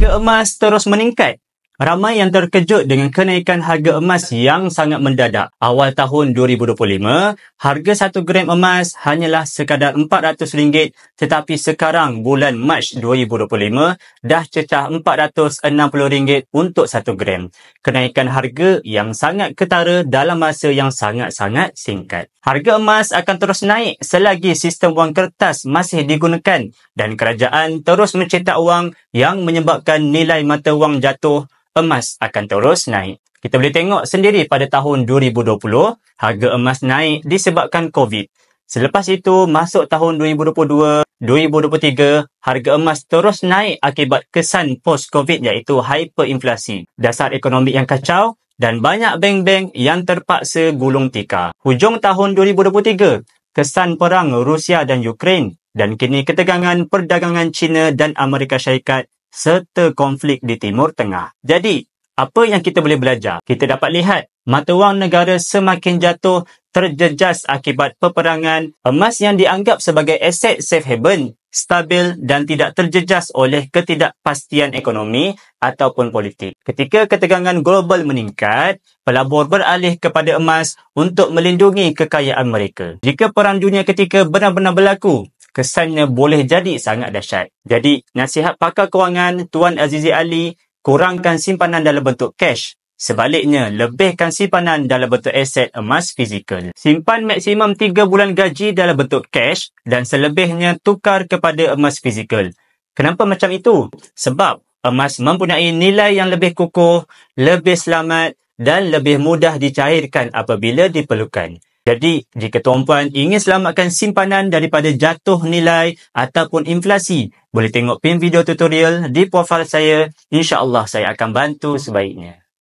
Harga emas terus meningkat. Ramai yang terkejut dengan kenaikan harga emas yang sangat mendadak. Awal tahun 2025, harga 1 gram emas hanyalah sekadar RM400, tetapi sekarang bulan Mac 2025 dah cecah RM460 untuk 1 gram. Kenaikan harga yang sangat ketara dalam masa yang sangat-sangat singkat. Harga emas akan terus naik selagi sistem wang kertas masih digunakan dan kerajaan terus mencetak wang yang menyebabkan nilai mata wang jatuh. Emas akan terus naik. Kita boleh tengok sendiri pada tahun 2020, harga emas naik disebabkan COVID. Selepas itu, masuk tahun 2022, 2023, harga emas terus naik akibat kesan post-COVID iaitu hyperinflasi. Dasar ekonomi yang kacau dan banyak bank-bank yang terpaksa gulung tikar. Hujung tahun 2023, kesan perang Rusia dan Ukraine dan kini ketegangan perdagangan China dan Amerika Syarikat serta konflik di Timur Tengah. Jadi, apa yang kita boleh belajar? Kita dapat lihat mata wang negara semakin jatuh terjejas akibat peperangan. Emas yang dianggap sebagai aset safe haven, stabil dan tidak terjejas oleh ketidakpastian ekonomi ataupun politik. Ketika ketegangan global meningkat, pelabur beralih kepada emas untuk melindungi kekayaan mereka. Jika Perang Dunia Ketiga benar-benar berlaku, kesannya boleh jadi sangat dahsyat. Jadi, nasihat pakar kewangan Tuan Azizi Ali, kurangkan simpanan dalam bentuk cash. Sebaliknya, lebihkan simpanan dalam bentuk aset emas fizikal. Simpan maksimum 3 bulan gaji dalam bentuk cash dan selebihnya tukar kepada emas fizikal. Kenapa macam itu? Sebab emas mempunyai nilai yang lebih kukuh, lebih selamat dan lebih mudah dicairkan apabila diperlukan. Jadi, jika tuan-puan ingin selamatkan simpanan daripada jatuh nilai ataupun inflasi, boleh tengok pin video tutorial di profil saya. InsyaAllah saya akan bantu sebaiknya.